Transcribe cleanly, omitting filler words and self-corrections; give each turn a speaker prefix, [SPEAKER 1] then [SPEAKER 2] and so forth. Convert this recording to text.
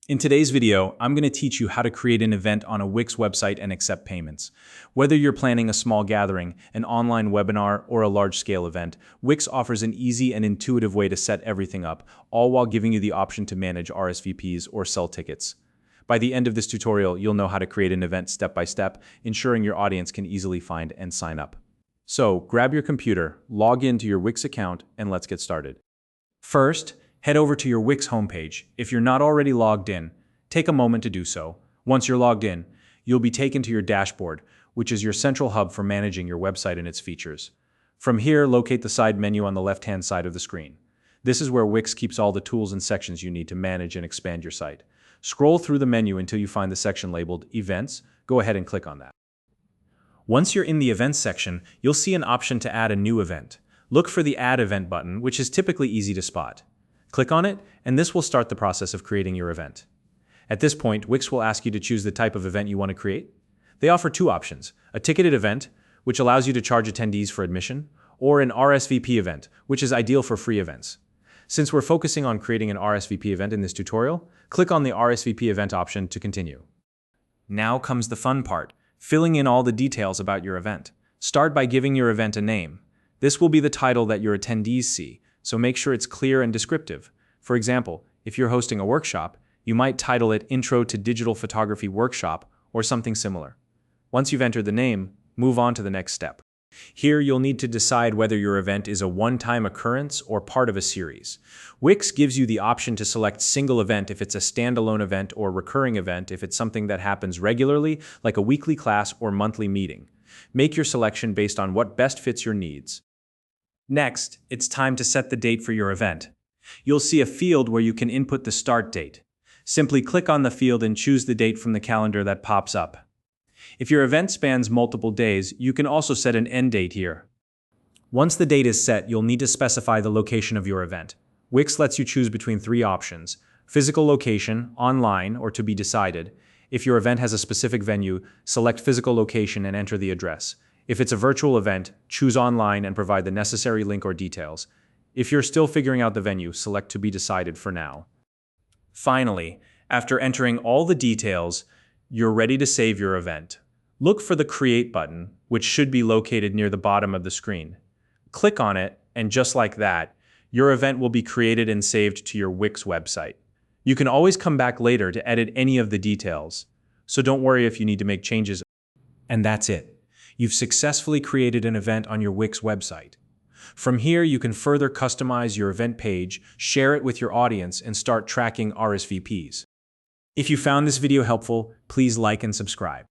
[SPEAKER 1] In today's video, I'm going to teach you how to create an event on a Wix website and accept payments. Whether you're planning a small gathering, an online webinar, or a large-scale event, Wix offers an easy and intuitive way to set everything up, all while giving you the option to manage RSVPs or sell tickets. By the end of this tutorial, you'll know how to create an event step by step, ensuring your audience can easily find and sign up. So, grab your computer, log into your Wix account, and let's get started. First, head over to your Wix homepage. If you're not already logged in, take a moment to do so. Once you're logged in, you'll be taken to your dashboard, which is your central hub for managing your website and its features. From here, locate the side menu on the left-hand side of the screen. This is where Wix keeps all the tools and sections you need to manage and expand your site. Scroll through the menu until you find the section labeled Events. Go ahead and click on that. Once you're in the Events section, you'll see an option to add a new event. Look for the Add Event button, which is typically easy to spot. Click on it, and this will start the process of creating your event. At this point, Wix will ask you to choose the type of event you want to create. They offer two options: a ticketed event, which allows you to charge attendees for admission, or an RSVP event, which is ideal for free events. Since we're focusing on creating an RSVP event in this tutorial, click on the RSVP event option to continue. Now comes the fun part, filling in all the details about your event. Start by giving your event a name. This will be the title that your attendees see, so make sure it's clear and descriptive. For example, if you're hosting a workshop, you might title it Intro to Digital Photography Workshop or something similar. Once you've entered the name, move on to the next step. Here, you'll need to decide whether your event is a one-time occurrence or part of a series. Wix gives you the option to select single event if it's a standalone event, or recurring event if it's something that happens regularly, like a weekly class or monthly meeting. Make your selection based on what best fits your needs. Next, it's time to set the date for your event. You'll see a field where you can input the start date. Simply click on the field and choose the date from the calendar that pops up. If your event spans multiple days, you can also set an end date here. Once the date is set, you'll need to specify the location of your event. Wix lets you choose between three options: physical location, online, or to be decided. If your event has a specific venue, select physical location and enter the address. If it's a virtual event, choose online and provide the necessary link or details. If you're still figuring out the venue, select to be decided for now. Finally, after entering all the details, you're ready to save your event. Look for the Create button, which should be located near the bottom of the screen. Click on it, and just like that, your event will be created and saved to your Wix website. You can always come back later to edit any of the details, so don't worry if you need to make changes. And that's it. You've successfully created an event on your Wix website. From here, you can further customize your event page, share it with your audience, and start tracking RSVPs. If you found this video helpful, please like and subscribe.